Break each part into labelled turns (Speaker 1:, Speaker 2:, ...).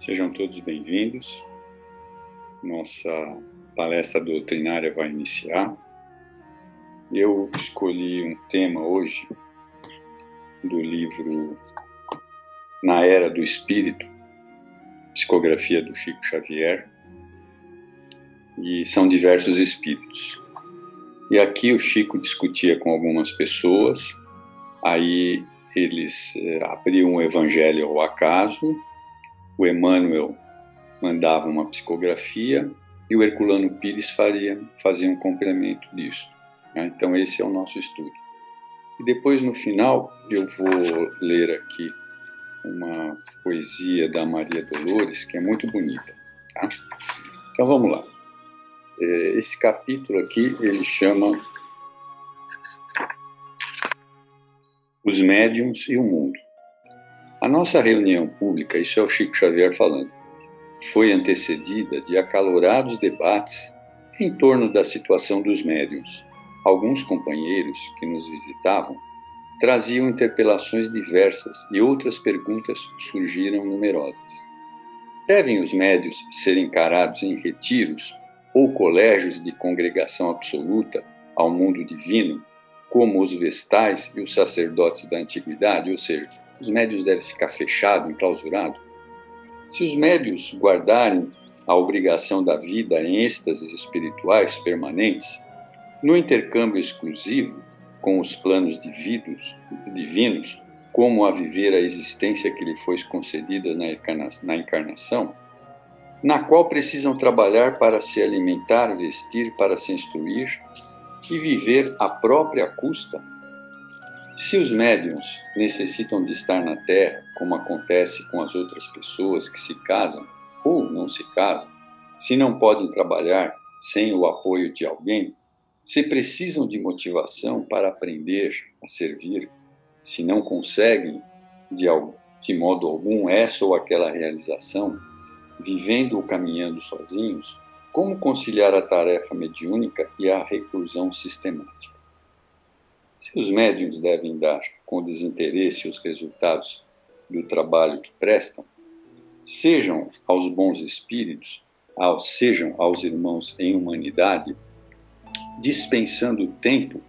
Speaker 1: Sejam todos bem-vindos. Nossa palestra doutrinária vai iniciar. Eu escolhi um tema hoje do livro Na Era do Espírito, psicografia do Chico Xavier, e são diversos espíritos. E aqui o Chico discutia com algumas pessoas, aí eles abriam o Evangelho ao acaso, o Emmanuel mandava uma psicografia e o Herculano Pires fazia um complemento disso. Então esse é o nosso estudo. E depois, no final, eu vou ler aqui uma poesia da Maria Dolores, que é muito bonita. Tá? Então vamos lá. Esse capítulo aqui, ele chama Os Médiuns e o Mundo. A nossa reunião pública, isso é o Chico Xavier falando, foi antecedida de acalorados debates em torno da situação dos médiuns. Alguns companheiros que nos visitavam traziam interpelações diversas e outras perguntas surgiram numerosas. Devem os médiuns ser encarados em retiros ou colégios de congregação absoluta ao mundo divino, como os vestais e os sacerdotes da antiguidade, ou seja, os médiuns devem ficar fechados, enclausurados? Se os médiuns guardarem a obrigação da vida em êxtases espirituais permanentes, no intercâmbio exclusivo com os planos divinos, como a viver a existência que lhe foi concedida na encarnação, na qual precisam trabalhar para se alimentar, vestir, para se instruir e viver à própria custa? Se os médiuns necessitam de estar na Terra, como acontece com as outras pessoas que se casam ou não se casam, se não podem trabalhar sem o apoio de alguém, se precisam de motivação para aprender a servir, se não conseguem de modo algum essa ou aquela realização, vivendo ou caminhando sozinhos, como conciliar a tarefa mediúnica e a reclusão sistemática? Se os médiuns devem dar com desinteresse os resultados do trabalho que prestam, sejam aos bons espíritos, sejam aos irmãos em humanidade, dispensando o tempo,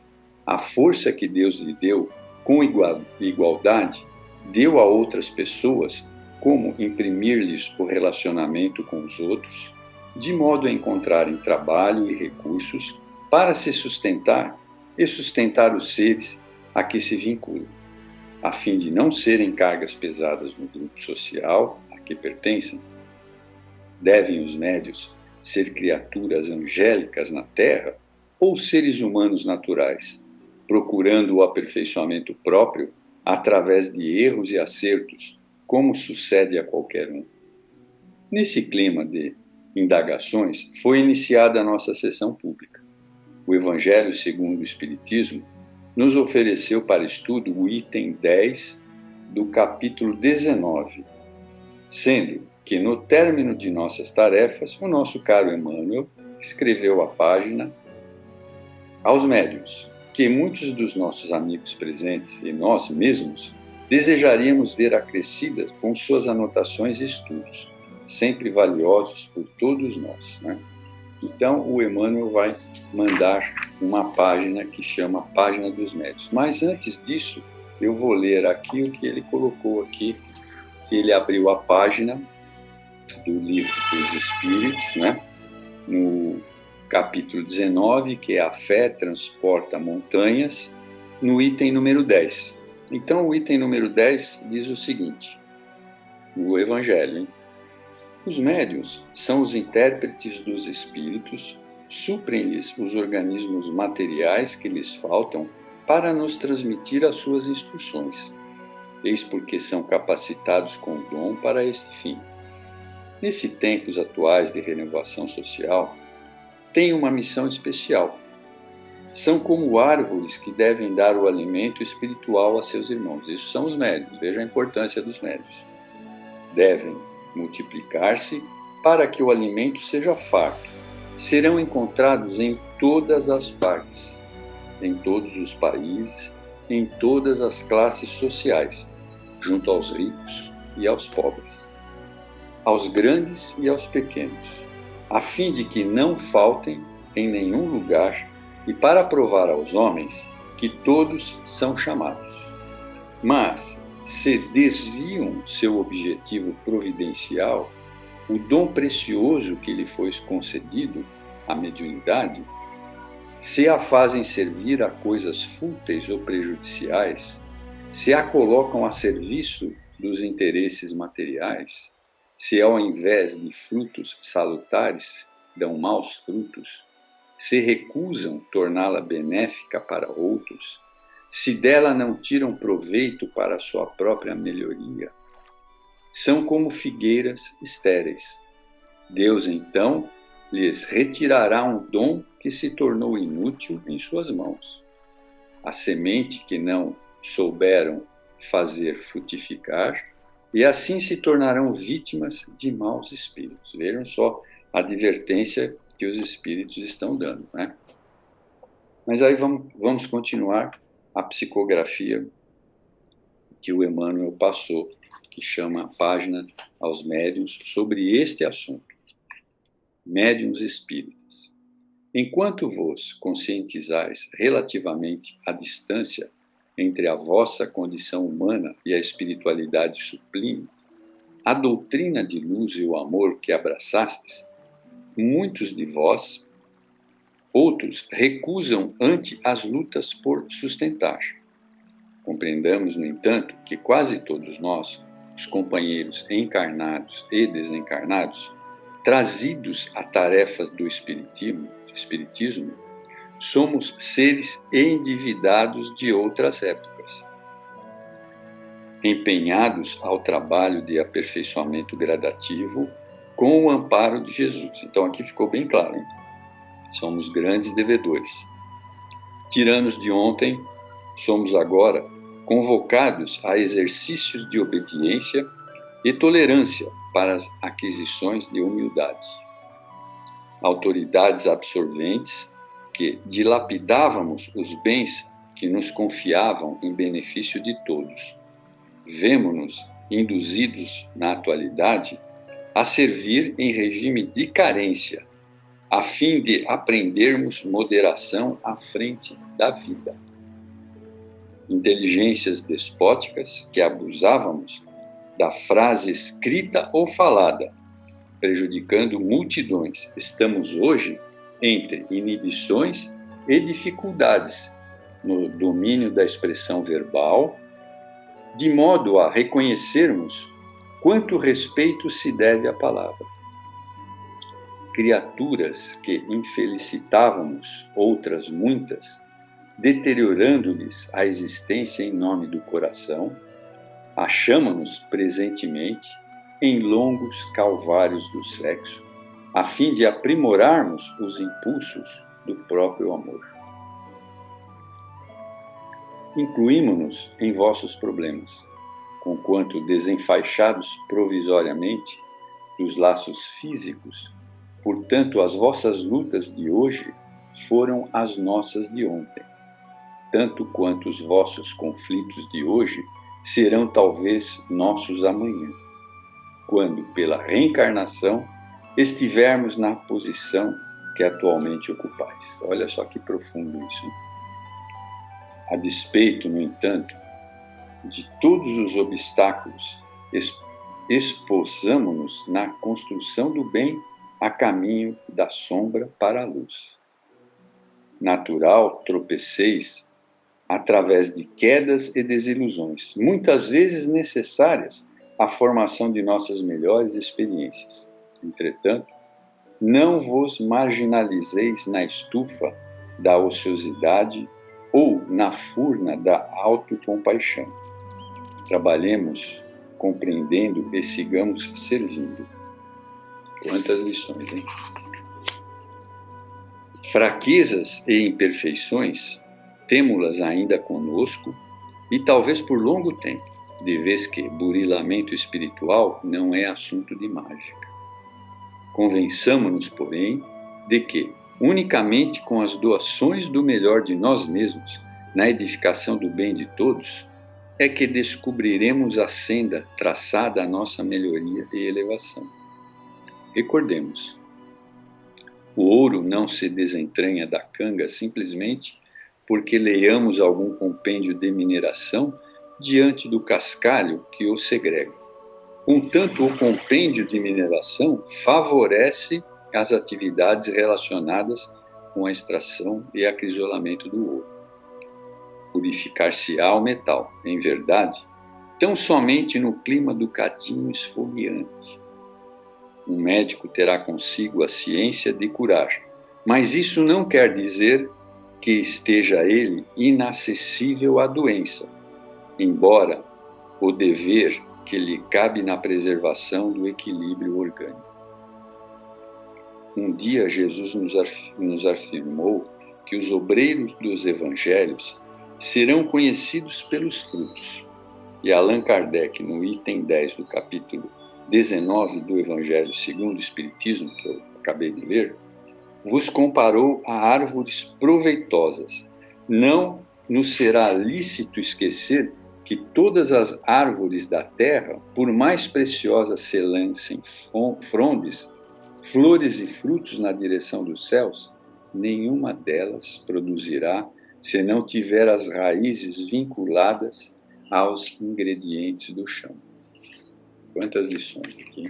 Speaker 1: a força que Deus lhe deu, com igualdade, deu a outras pessoas, como imprimir-lhes o relacionamento com os outros, de modo a encontrarem trabalho e recursos para se sustentar e sustentar os seres a que se vinculam, a fim de não serem cargas pesadas no grupo social a que pertencem. Devem os médiuns ser criaturas angélicas na Terra ou seres humanos naturais, procurando o aperfeiçoamento próprio através de erros e acertos, como sucede a qualquer um? Nesse clima de indagações, foi iniciada a nossa sessão pública. O Evangelho segundo o Espiritismo nos ofereceu para estudo o item 10 do capítulo 19, sendo que, no término de nossas tarefas, o nosso caro Emmanuel escreveu a página aos médiuns, que muitos dos nossos amigos presentes e nós mesmos desejaríamos ver acrescidas com suas anotações e estudos, sempre valiosos por todos nós, né? Então, o Emmanuel vai mandar uma página que chama Página dos Médiuns. Mas antes disso, eu vou ler aqui o que ele colocou aqui, que ele abriu a página do Livro dos Espíritos, né? No capítulo 19, que é A Fé Transporta Montanhas, no item número 10. Então, o item número 10 diz o seguinte, no Evangelho, hein? Os médiuns são os intérpretes dos espíritos, suprem-lhes os organismos materiais que lhes faltam para nos transmitir as suas instruções, eis porque são capacitados com o dom para este fim. Nesse tempos atuais de renovação social, têm uma missão especial. São como árvores que devem dar o alimento espiritual a seus irmãos. Isso são os médiuns, veja a importância dos médiuns. Devem multiplicar-se para que o alimento seja farto. Serão encontrados em todas as partes, em todos os países, em todas as classes sociais, junto aos ricos e aos pobres. aos grandes e aos pequenos, a fim de que não faltem em nenhum lugar e para provar aos homens que todos são chamados. Mas, se desviam seu objetivo providencial, o dom precioso que lhe foi concedido, a mediunidade, se a fazem servir a coisas fúteis ou prejudiciais, se a colocam a serviço dos interesses materiais, se ao invés de frutos salutares dão maus frutos, se recusam torná-la benéfica para outros, se dela não tiram proveito para a sua própria melhoria, são como figueiras estéreis. Deus, então, lhes retirará um dom que se tornou inútil em suas mãos. A semente que não souberam fazer frutificar, e assim se tornarão vítimas de maus espíritos. Vejam só a advertência que os espíritos estão dando, né? Mas aí vamos continuar a psicografia que o Emmanuel passou, que chama a página aos médiuns sobre este assunto. Médiuns espíritas. Enquanto vos conscientizais relativamente à distância entre a vossa condição humana e a espiritualidade sublime, a doutrina de luz e o amor que abraçastes, muitos de vós, outros, recusam ante as lutas por sustentar. Compreendamos, no entanto, que quase todos nós, os companheiros encarnados e desencarnados, trazidos a tarefas do espiritismo, somos seres endividados de outras épocas, empenhados ao trabalho de aperfeiçoamento gradativo com o amparo de Jesus. Então aqui ficou bem claro, hein? Somos grandes devedores. Tiranos de ontem, somos agora convocados a exercícios de obediência e tolerância para as aquisições de humildade. Autoridades absorventes que dilapidávamos os bens que nos confiavam em benefício de todos. Vemo-nos induzidos, na atualidade, a servir em regime de carência, a fim de aprendermos moderação à frente da vida. Inteligências despóticas que abusávamos da frase escrita ou falada, prejudicando multidões, estamos hoje entre inibições e dificuldades no domínio da expressão verbal, de modo a reconhecermos quanto respeito se deve à palavra. Criaturas que infelicitávamos outras muitas, deteriorando-lhes a existência em nome do coração, achamo-nos presentemente em longos calvários do sexo, a fim de aprimorarmos os impulsos do próprio amor. Incluímo-nos em vossos problemas, conquanto desenfaixados provisoriamente dos laços físicos, portanto as vossas lutas de hoje foram as nossas de ontem, tanto quanto os vossos conflitos de hoje serão talvez nossos amanhã, quando, pela reencarnação, estivermos na posição que atualmente ocupais. Olha só que profundo isso, hein? A despeito, no entanto, de todos os obstáculos, esposamo-nos na construção do bem a caminho da sombra para a luz. Natural tropeceis através de quedas e desilusões, muitas vezes necessárias à formação de nossas melhores experiências. Entretanto, não vos marginalizeis na estufa da ociosidade ou na furna da autocompaixão. Trabalhemos compreendendo e sigamos servindo. Quantas lições, hein? Fraquezas e imperfeições, temo-las ainda conosco e talvez por longo tempo, de vez que burilamento espiritual não é assunto de mágica. Convençamo-nos, porém, de que, unicamente com as doações do melhor de nós mesmos, na edificação do bem de todos, é que descobriremos a senda traçada à nossa melhoria e elevação. Recordemos, o ouro não se desentranha da canga simplesmente porque leiamos algum compêndio de mineração diante do cascalho que o segrega. Contanto, o compêndio de mineração favorece as atividades relacionadas com a extração e acrisolamento do ouro. Purificar-se-á o metal, em verdade, tão somente no clima do cadinho esfogueante. Um médico terá consigo a ciência de curar, mas isso não quer dizer que esteja ele inacessível à doença, embora o dever que lhe cabe na preservação do equilíbrio orgânico. Um dia Jesus nos afirmou que os obreiros dos evangelhos serão conhecidos pelos frutos. E Allan Kardec, no item 10 do capítulo 19 do Evangelho segundo o Espiritismo, que eu acabei de ler, vos comparou a árvores proveitosas. Não nos será lícito esquecer que todas as árvores da terra, por mais preciosas se lancem frondes, flores e frutos na direção dos céus, nenhuma delas produzirá se não tiver as raízes vinculadas aos ingredientes do chão. Quantas lições aqui.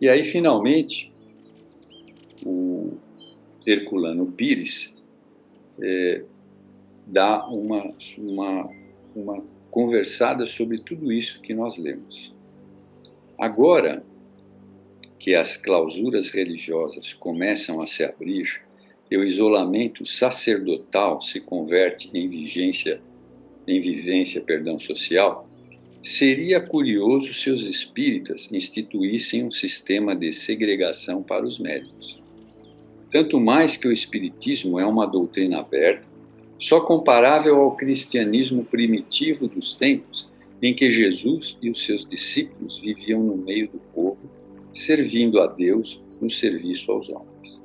Speaker 1: E aí, finalmente, o Herculano Pires dá uma conversada sobre tudo isso que nós lemos. Agora que as clausuras religiosas começam a se abrir e o isolamento sacerdotal se converte em vivência social, seria curioso se os espíritas instituíssem um sistema de segregação para os médicos. Tanto mais que o espiritismo é uma doutrina aberta, só comparável ao cristianismo primitivo dos tempos em que Jesus e os seus discípulos viviam no meio do povo, servindo a Deus no serviço aos homens.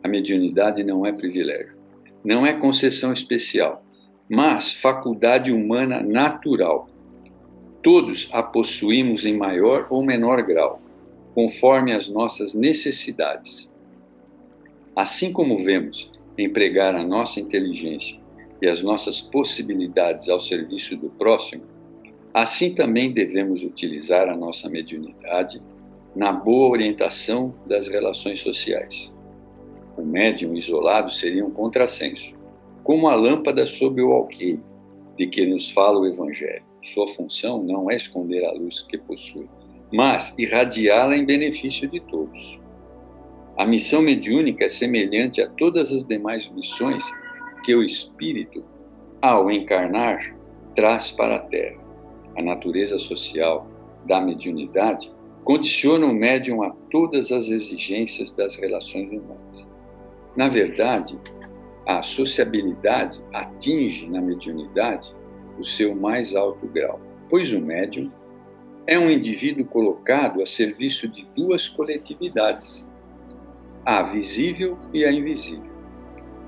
Speaker 1: A mediunidade não é privilégio, não é concessão especial, mas faculdade humana natural. Todos a possuímos em maior ou menor grau, conforme as nossas necessidades. Assim como vemos empregar a nossa inteligência e as nossas possibilidades ao serviço do próximo, assim também devemos utilizar a nossa mediunidade na boa orientação das relações sociais. O médium isolado seria um contrassenso, como a lâmpada sob o alqueire, de que nos fala o Evangelho. Sua função não é esconder a luz que possui, mas irradiá-la em benefício de todos. A missão mediúnica é semelhante a todas as demais missões que o espírito, ao encarnar, traz para a Terra. A natureza social da mediunidade condiciona o médium a todas as exigências das relações humanas. Na verdade, a sociabilidade atinge na mediunidade o seu mais alto grau, pois o médium é um indivíduo colocado a serviço de duas coletividades, a visível e a invisível.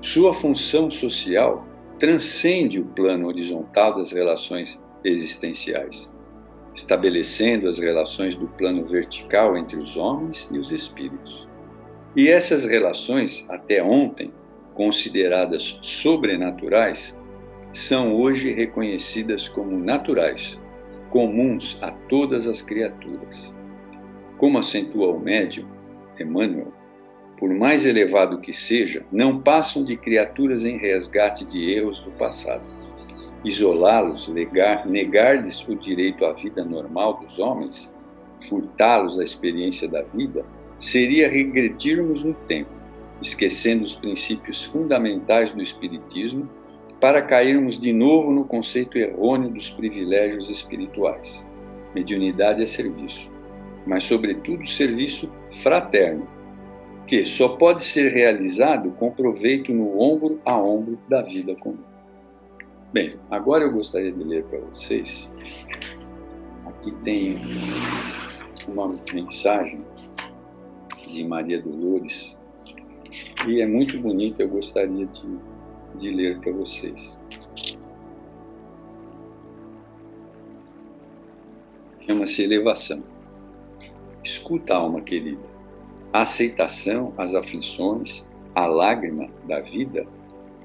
Speaker 1: Sua função social transcende o plano horizontal das relações existenciais, estabelecendo as relações do plano vertical entre os homens e os espíritos. E essas relações, até ontem consideradas sobrenaturais, são hoje reconhecidas como naturais, comuns a todas as criaturas. Como acentua o médium Emmanuel, por mais elevado que seja, não passam de criaturas em resgate de erros do passado. Isolá-los, negar-lhes o direito à vida normal dos homens, furtá-los à experiência da vida, seria regredirmos no tempo, esquecendo os princípios fundamentais do Espiritismo, para cairmos de novo no conceito errôneo dos privilégios espirituais. Mediunidade é serviço, mas, sobretudo, serviço fraterno, que só pode ser realizado com proveito no ombro a ombro da vida comum. Bem, agora eu gostaria de ler para vocês. Aqui tem uma mensagem de Maria Dolores e é muito bonita, eu gostaria de ler para vocês. Chama-se Elevação. Escuta, alma querida. a aceitação, as aflições, a lágrima da vida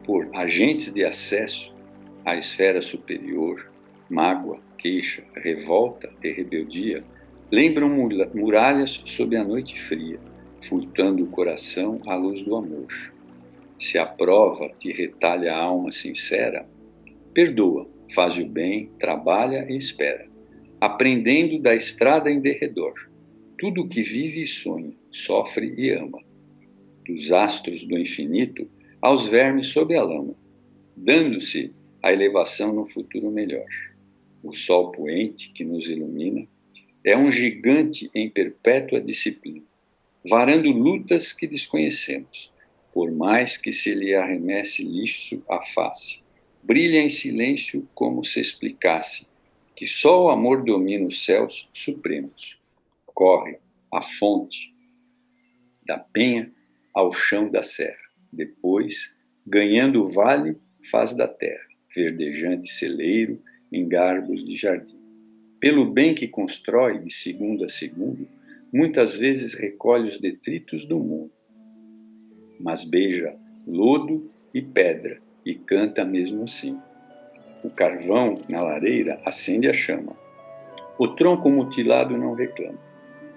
Speaker 1: por agentes de acesso à esfera superior, mágoa, queixa, revolta e rebeldia, lembram muralhas sob a noite fria, furtando o coração à luz do amor. Se a prova te retalha a alma sincera, perdoa, faz o bem, trabalha e espera, aprendendo da estrada em derredor. Tudo o que vive e sonha, sofre e ama. Dos astros do infinito aos vermes sob a lama, dando-se a elevação no futuro melhor. O sol poente que nos ilumina é um gigante em perpétua disciplina, varando lutas que desconhecemos, por mais que se lhe arremesse lixo à face. Brilha em silêncio como se explicasse que só o amor domina os céus supremos. Corre a fonte da penha ao chão da serra. Depois, ganhando o vale, faz da terra verdejante celeiro em garbos de jardim. Pelo bem que constrói de segundo a segundo, muitas vezes recolhe os detritos do mundo, mas beija lodo e pedra e canta mesmo assim. O carvão na lareira acende a chama. O tronco mutilado não reclama.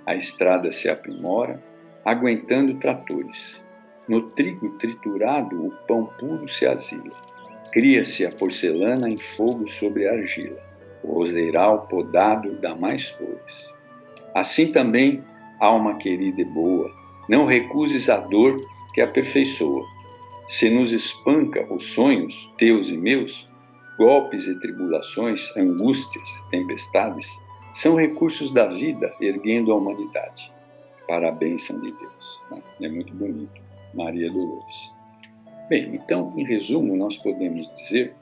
Speaker 1: A estrada se aprimora, aguentando tratores. No trigo triturado, o pão puro se asila. Cria-se a porcelana em fogo sobre a argila. O roseiral podado dá mais flores. Assim também, alma querida e boa, não recuses a dor que aperfeiçoa. Se nos espanca os sonhos, teus e meus, golpes e tribulações, angústias, tempestades, são recursos da vida erguendo a humanidade para a bênção de Deus. É muito bonito. Maria Dolores. Bem, então, em resumo, nós podemos dizer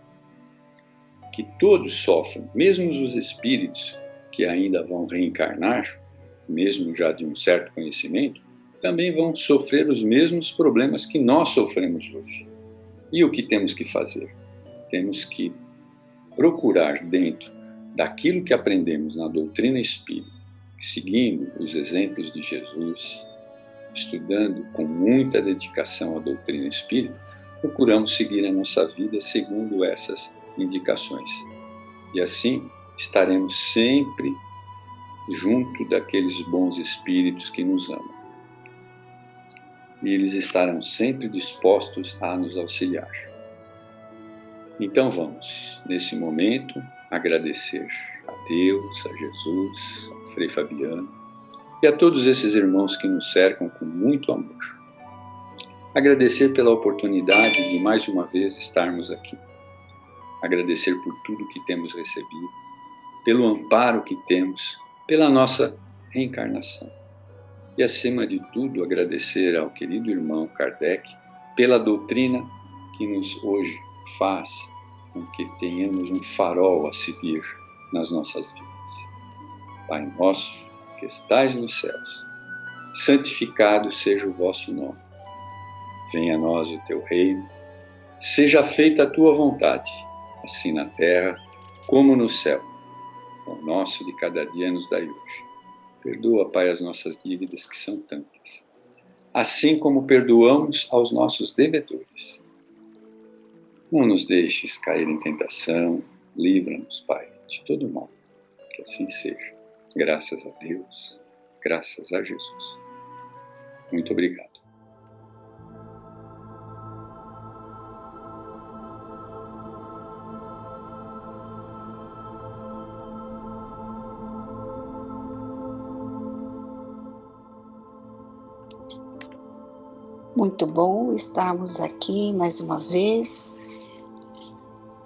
Speaker 1: que todos sofrem, mesmo os espíritos que ainda vão reencarnar, mesmo já de um certo conhecimento, também vão sofrer os mesmos problemas que nós sofremos hoje. E o que temos que fazer? Temos que procurar dentro daquilo que aprendemos na doutrina espírita, seguindo os exemplos de Jesus, estudando com muita dedicação a doutrina espírita, procuramos seguir a nossa vida segundo essas indicações. E assim estaremos sempre junto daqueles bons espíritos que nos amam. E eles estarão sempre dispostos a nos auxiliar. Então vamos, nesse momento, agradecer a Deus, a Jesus, ao Frei Fabiano e a todos esses irmãos que nos cercam com muito amor. Agradecer pela oportunidade de mais uma vez estarmos aqui. Agradecer por tudo que temos recebido, pelo amparo que temos, pela nossa reencarnação. E, acima de tudo, agradecer ao querido irmão Kardec pela doutrina que nos hoje faz com que tenhamos um farol a seguir nas nossas vidas. Pai nosso, que estais nos céus, santificado seja o vosso nome. Venha a nós o teu reino, seja feita a tua vontade, assim na terra como no céu. O nosso de cada dia nos dai hoje. Perdoa, Pai, as nossas dívidas, que são tantas, assim como perdoamos aos nossos devedores. Não nos deixes cair em tentação, livra-nos, Pai, de todo mal. Que assim seja. Graças a Deus, graças a Jesus. Muito obrigado.
Speaker 2: Muito bom estarmos aqui mais uma vez,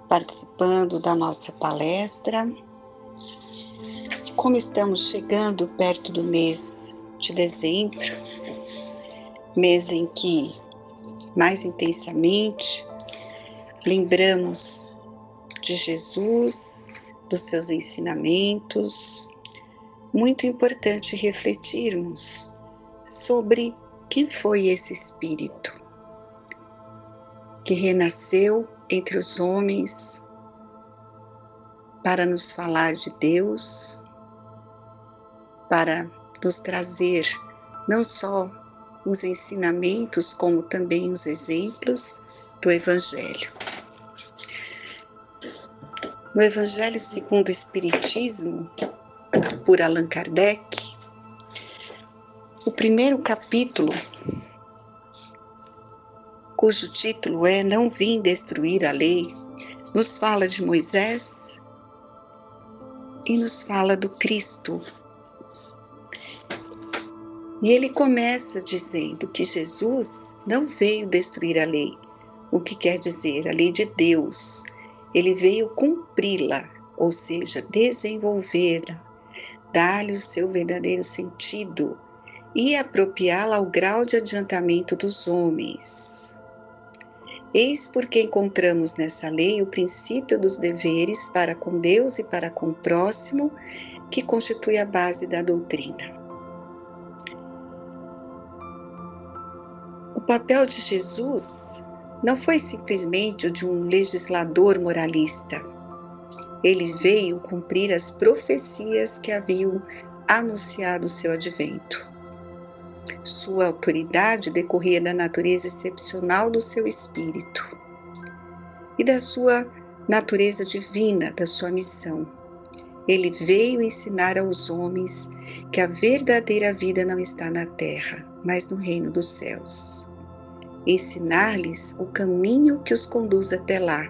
Speaker 2: participando da nossa palestra. Como estamos chegando perto do mês de dezembro, mês em que mais intensamente lembramos de Jesus, dos seus ensinamentos, muito importante refletirmos sobre quem foi esse Espírito que renasceu entre os homens para nos falar de Deus, para nos trazer não só os ensinamentos como também os exemplos do Evangelho. No Evangelho segundo o Espiritismo, por Allan Kardec, o primeiro capítulo, cujo título é Não Vim Destruir a Lei, nos fala de Moisés e nos fala do Cristo. E ele começa dizendo que Jesus não veio destruir a lei, o que quer dizer a lei de Deus. Ele veio cumpri-la, ou seja, desenvolvê-la, dar-lhe o seu verdadeiro sentido e apropriá-la ao grau de adiantamento dos homens. Eis porque encontramos nessa lei o princípio dos deveres para com Deus e para com o próximo, que constitui a base da doutrina. O papel de Jesus não foi simplesmente o de um legislador moralista. Ele veio cumprir as profecias que haviam anunciado o seu advento. Sua autoridade decorria da natureza excepcional do seu espírito e da sua natureza divina, da sua missão. Ele veio ensinar aos homens que a verdadeira vida não está na terra, mas no reino dos céus. Ensinar-lhes o caminho que os conduz até lá,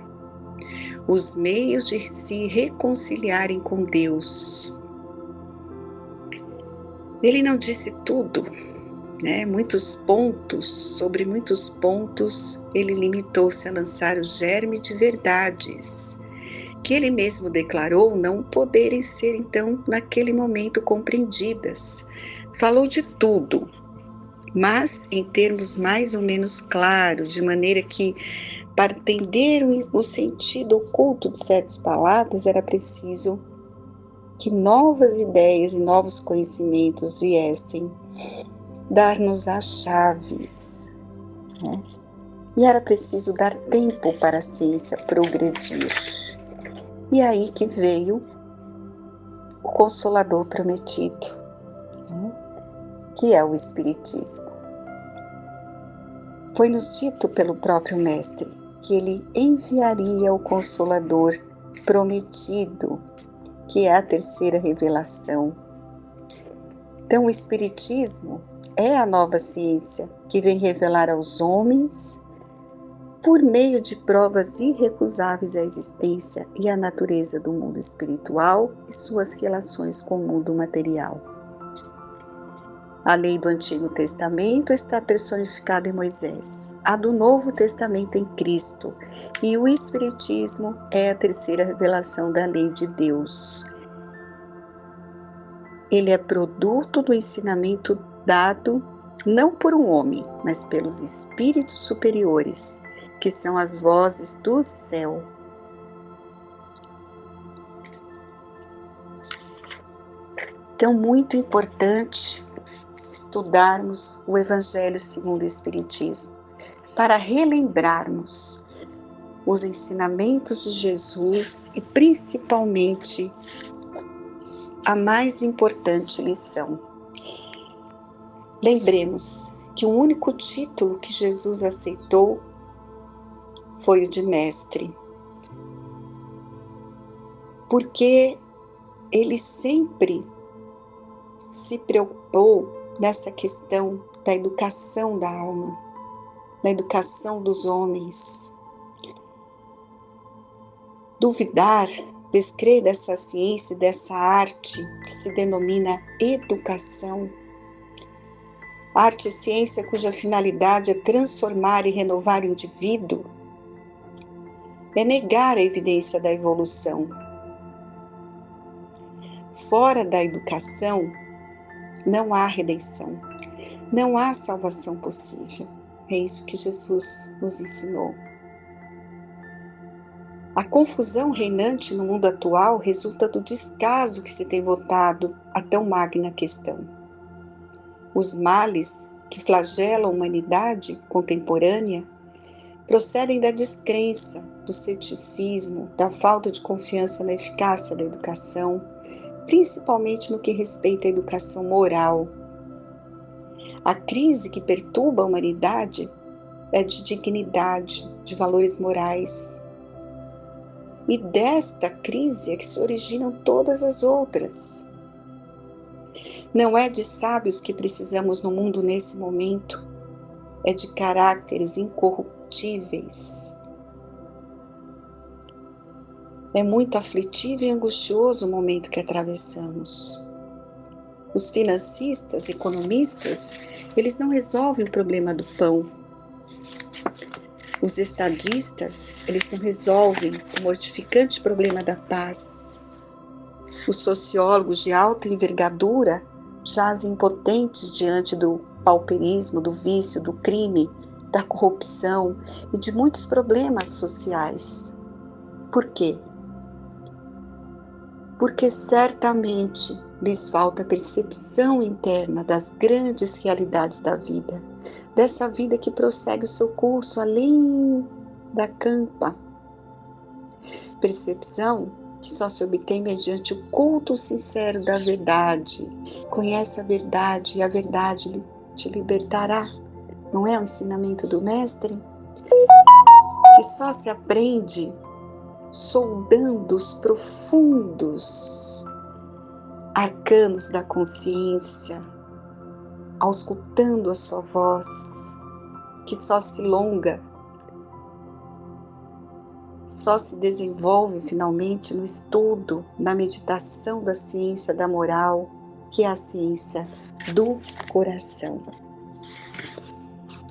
Speaker 2: os meios de se reconciliarem com Deus. Ele não disse tudo, sobre muitos pontos, ele limitou-se a lançar o germe de verdades, que ele mesmo declarou não poderem ser, então, naquele momento compreendidas. Falou de tudo, mas em termos mais ou menos claros, de maneira que, para entender o sentido oculto de certas palavras, era preciso que novas ideias e novos conhecimentos viessem dar-nos as chaves, E era preciso dar tempo para a ciência progredir. E aí que veio o Consolador prometido, que é o Espiritismo. Foi-nos dito pelo próprio Mestre que ele enviaria o Consolador prometido, que é a terceira revelação. Então, o Espiritismo é a nova ciência que vem revelar aos homens, por meio de provas irrecusáveis, a existência e a natureza do mundo espiritual e suas relações com o mundo material. A lei do Antigo Testamento está personificada em Moisés, a do Novo Testamento em Cristo, e o Espiritismo é a terceira revelação da lei de Deus. Ele é produto do ensinamento dado não por um homem, mas pelos espíritos superiores, que são as vozes do céu. Então, muito importante estudarmos o Evangelho segundo o Espiritismo, para relembrarmos os ensinamentos de Jesus e principalmente a mais importante lição. Lembremos que o único título que Jesus aceitou foi o de mestre, porque ele sempre se preocupou nessa questão da educação da alma, da educação dos homens. Duvidar, descrer dessa ciência, dessa arte que se denomina educação, arte e ciência cuja finalidade é transformar e renovar o indivíduo, é negar a evidência da evolução. Fora da educação, não há redenção, não há salvação possível. É isso que Jesus nos ensinou. A confusão reinante no mundo atual resulta do descaso que se tem votado a tão magna questão. Os males que flagelam a humanidade contemporânea procedem da descrença, do ceticismo, da falta de confiança na eficácia da educação, principalmente no que respeita à educação moral. A crise que perturba a humanidade é de dignidade, de valores morais. E desta crise é que se originam todas as outras. Não é de sábios que precisamos no mundo nesse momento, é de caráteres incorruptíveis. É muito aflitivo e angustioso o momento que atravessamos. Os financistas, economistas, eles não resolvem o problema do pão. Os estadistas, eles não resolvem o mortificante problema da paz. Os sociólogos de alta envergadura jazem impotentes diante do pauperismo, do vício, do crime, da corrupção e de muitos problemas sociais. Por quê? Porque certamente lhes falta percepção interna das grandes realidades da vida, dessa vida que prossegue o seu curso além da campa. Percepção que só se obtém mediante o culto sincero da verdade. Conhece a verdade e a verdade te libertará. Não é o ensinamento do mestre? Que só se aprende soldando os profundos arcanos da consciência, auscultando a sua voz, que só se longa, só se desenvolve finalmente no estudo, na meditação da ciência da moral, que é a ciência do coração.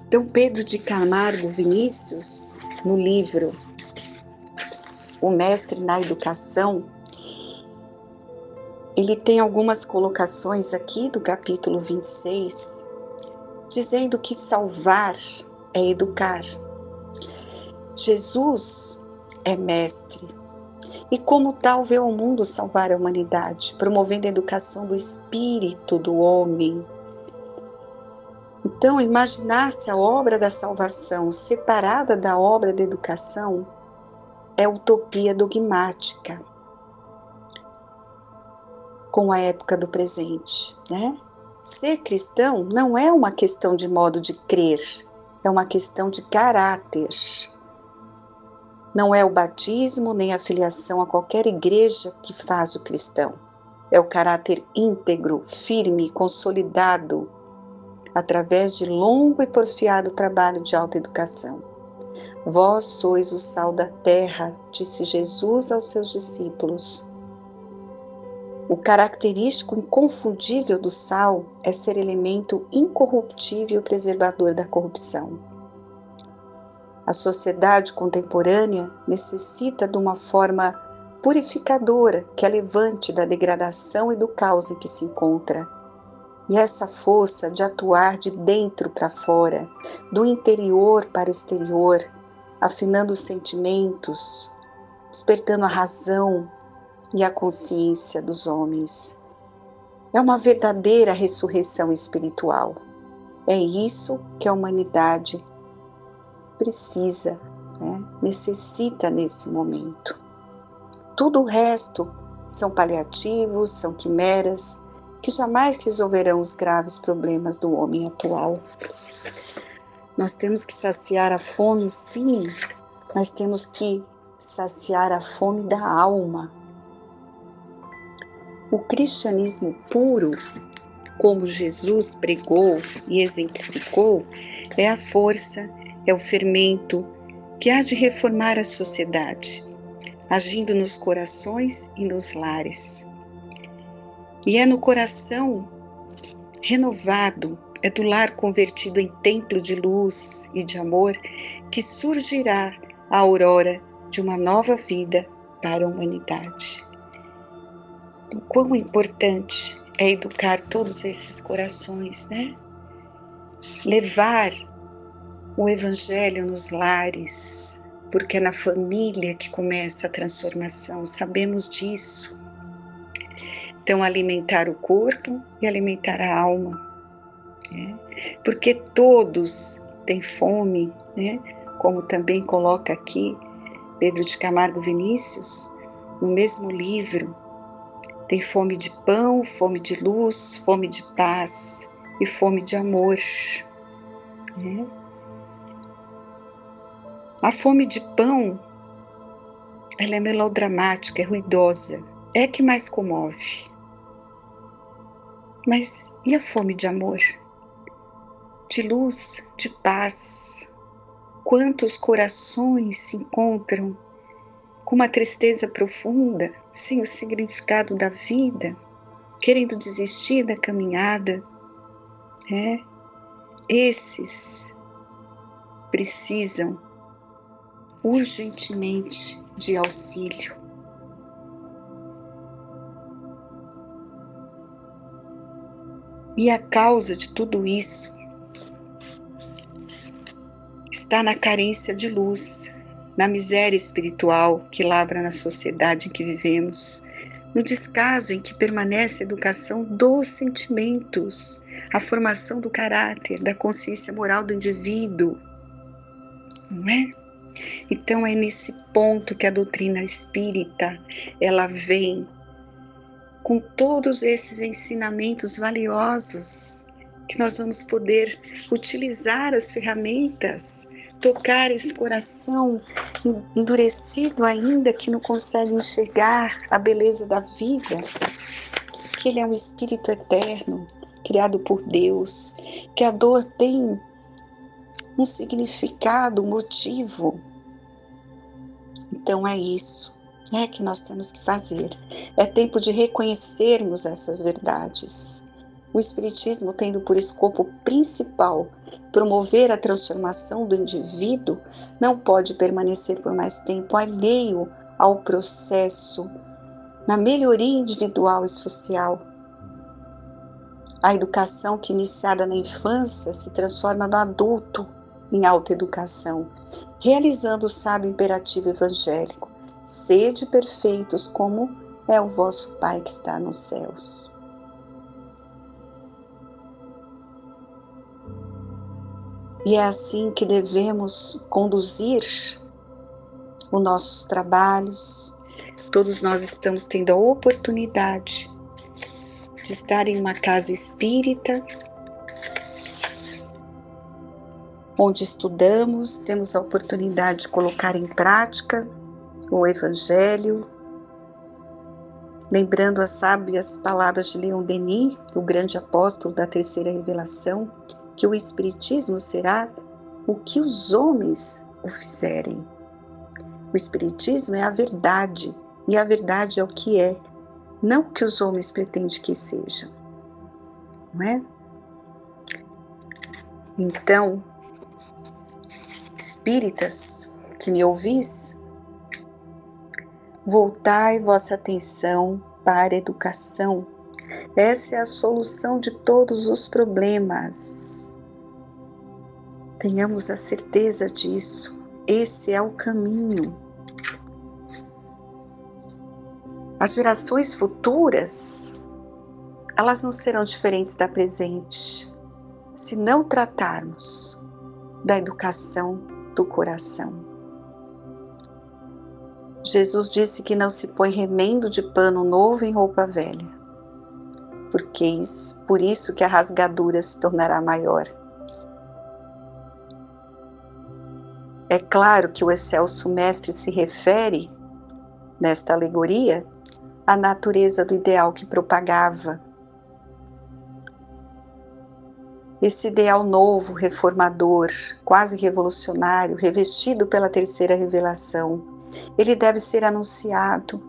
Speaker 2: Então, Pedro de Camargo Vinícius, no livro O Mestre na Educação, ele tem algumas colocações aqui do capítulo 26, dizendo que salvar é educar. Jesus é mestre e como tal veio ao mundo salvar a humanidade, promovendo a educação do espírito do homem. Então, imaginar-se a obra da salvação separada da obra da educação é utopia dogmática com a época do presente, né? Ser cristão não é uma questão de modo de crer, é uma questão de caráter. Não é o batismo nem a filiação a qualquer igreja que faz o cristão. É o caráter íntegro, firme, consolidado, através de longo e porfiado trabalho de autoeducação. Vós sois o sal da terra, disse Jesus aos seus discípulos. O característico inconfundível do sal é ser elemento incorruptível preservador da corrupção. A sociedade contemporânea necessita de uma forma purificadora que a levante da degradação e do caos em que se encontra. E essa força de atuar de dentro para fora, do interior para o exterior, afinando os sentimentos, despertando a razão e a consciência dos homens. É uma verdadeira ressurreição espiritual. É isso que a humanidade precisa, né? Necessita nesse momento. Tudo o resto são paliativos, são quimeras, que jamais resolverão os graves problemas do homem atual. Nós temos que saciar a fome, sim, mas temos que saciar a fome da alma. O cristianismo puro, como Jesus pregou e exemplificou, é a força, é o fermento que há de reformar a sociedade, agindo nos corações e nos lares. E é no coração renovado, é do lar convertido em templo de luz e de amor, que surgirá a aurora de uma nova vida para a humanidade. O quão importante é educar todos esses corações, né? Levar o Evangelho nos lares, porque é na família que começa a transformação, sabemos disso. Então, alimentar o corpo e alimentar a alma, né? Porque todos têm fome, né? Como também coloca aqui Pedro de Camargo Vinícius, no mesmo livro, tem fome de pão, fome de luz, fome de paz, e fome de amor. A fome de pão, ela é melodramática, é ruidosa, é a que mais comove. Mas e a fome de amor? De luz, de paz? Quantos corações se encontram com uma tristeza profunda, sem o significado da vida, querendo desistir da caminhada? Esses precisam urgentemente de auxílio. E a causa de tudo isso está na carência de luz, na miséria espiritual que lavra na sociedade em que vivemos, no descaso em que permanece a educação dos sentimentos, a formação do caráter, da consciência moral do indivíduo, não é? Então é nesse ponto que a doutrina espírita, ela vem com todos esses ensinamentos valiosos, que nós vamos poder utilizar as ferramentas, tocar esse coração endurecido ainda, que não consegue enxergar a beleza da vida, que ele é um espírito eterno, criado por Deus, que a dor tem um significado, um motivo. Então é isso que nós temos que fazer. É tempo de reconhecermos essas verdades. O Espiritismo, tendo por escopo principal promover a transformação do indivíduo, não pode permanecer por mais tempo alheio ao processo na melhoria individual e social. A educação que, iniciada na infância, se transforma no adulto em autoeducação, realizando o sábio imperativo evangélico: sede perfeitos como é o vosso Pai que está nos céus. E é assim que devemos conduzir os nossos trabalhos. Todos nós estamos tendo a oportunidade de estar em uma casa espírita, onde estudamos, temos a oportunidade de colocar em prática o Evangelho, lembrando as sábias palavras de Leon Denis, o grande apóstolo da terceira revelação, que o Espiritismo será o que os homens o fizerem. O Espiritismo é a verdade, e a verdade é o que é, não o que os homens pretendem que seja, não é? Então, espíritas que me ouvis, voltai vossa atenção para a educação. Essa é a solução de todos os problemas. Tenhamos a certeza disso. Esse é o caminho. As gerações futuras, elas não serão diferentes da presente, se não tratarmos da educação do coração. Jesus disse que não se põe remendo de pano novo em roupa velha, por isso que a rasgadura se tornará maior. É claro que o excelso mestre se refere, nesta alegoria, à natureza do ideal que propagava. Esse ideal novo, reformador, quase revolucionário, revestido pela terceira revelação, ele deve ser anunciado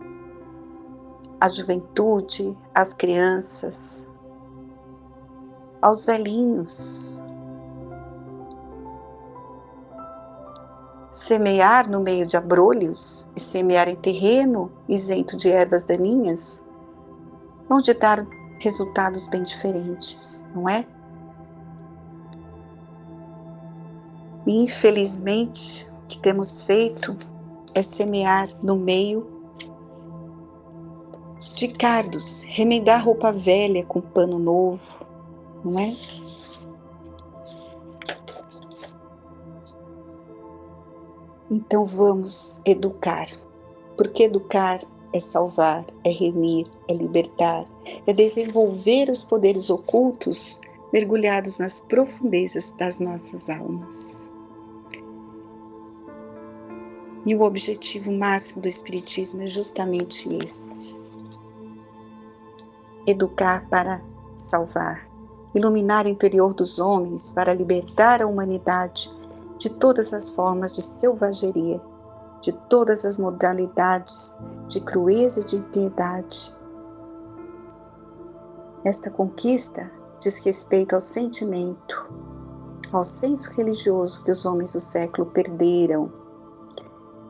Speaker 2: à juventude, às crianças, aos velhinhos. Semear no meio de abrolhos e semear em terreno isento de ervas daninhas vão te dar resultados bem diferentes, não é? E infelizmente o que temos feito é semear no meio de cardos, remendar roupa velha com pano novo, não é? Então vamos educar, porque educar é salvar, é remir, é libertar, é desenvolver os poderes ocultos mergulhados nas profundezas das nossas almas. E o objetivo máximo do Espiritismo é justamente esse: educar para salvar, iluminar o interior dos homens para libertar a humanidade de todas as formas de selvageria, de todas as modalidades de crueza e de impiedade. Esta conquista diz respeito ao sentimento, ao senso religioso que os homens do século perderam.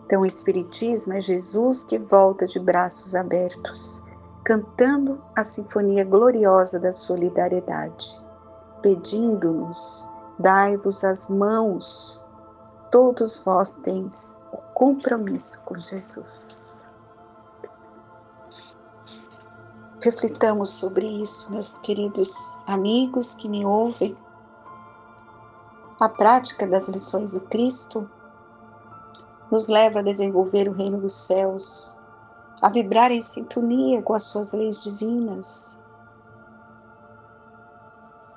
Speaker 2: Então, o Espiritismo é Jesus que volta de braços abertos, cantando a sinfonia gloriosa da solidariedade, pedindo-nos: dai-vos as mãos, todos vós tendes o compromisso com Jesus. Reflitamos sobre isso, meus queridos amigos que me ouvem. A prática das lições do Cristo nos leva a desenvolver o reino dos céus, a vibrar em sintonia com as suas leis divinas.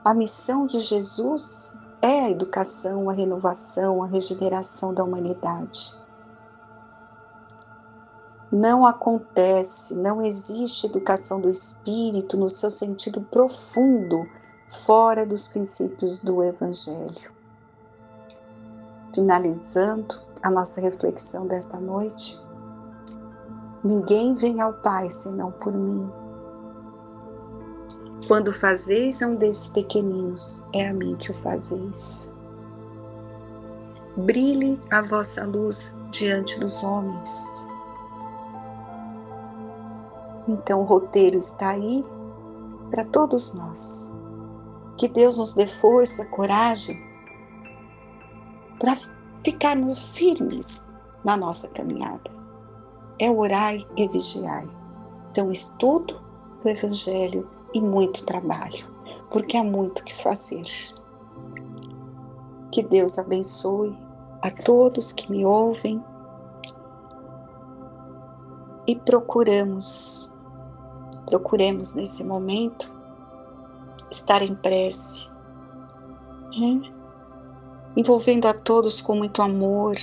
Speaker 2: A missão de Jesus é a educação, a renovação, a regeneração da humanidade. Não acontece, não existe educação do espírito no seu sentido profundo, fora dos princípios do Evangelho. Finalizando a nossa reflexão desta noite, ninguém vem ao Pai senão por mim. Quando fazeis a um desses pequeninos, é a mim que o fazeis. Brilhe a vossa luz diante dos homens. Então o roteiro está aí para todos nós. Que Deus nos dê força, coragem para ficarmos firmes na nossa caminhada. É orai e vigiai. Então, estudo do Evangelho e muito trabalho, porque há muito que fazer. Que Deus abençoe a todos que me ouvem e procuremos nesse momento estar em prece, envolvendo a todos com muito amor.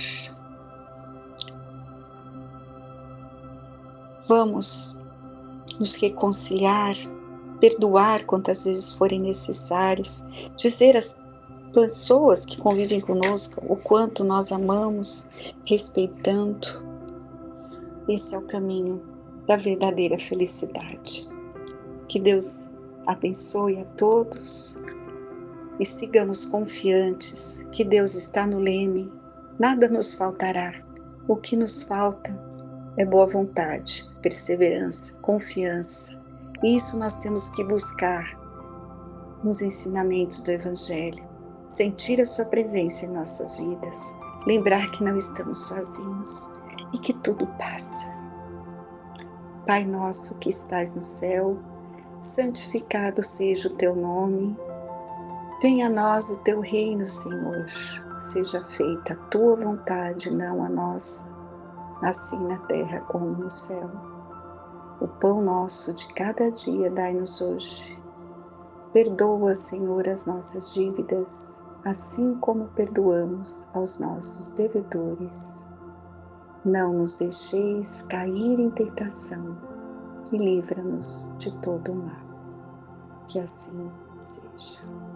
Speaker 2: Vamos nos reconciliar, perdoar quantas vezes forem necessárias, dizer às pessoas que convivem conosco o quanto nós amamos, respeitando. Esse é o caminho da verdadeira felicidade. Que Deus abençoe a todos e sigamos confiantes que Deus está no leme, nada nos faltará. O que nos falta é boa vontade, perseverança, confiança. E isso nós temos que buscar nos ensinamentos do Evangelho, sentir a sua presença em nossas vidas, lembrar que não estamos sozinhos e que tudo passa. Pai nosso que estás no céu, santificado seja o teu nome. Venha a nós o teu reino, Senhor. Seja feita a tua vontade, não a nossa, assim na terra como no céu. O pão nosso de cada dia dai-nos hoje. Perdoa, Senhor, as nossas dívidas, assim como perdoamos aos nossos devedores. Não nos deixeis cair em tentação e livra-nos de todo o mal. Que assim seja.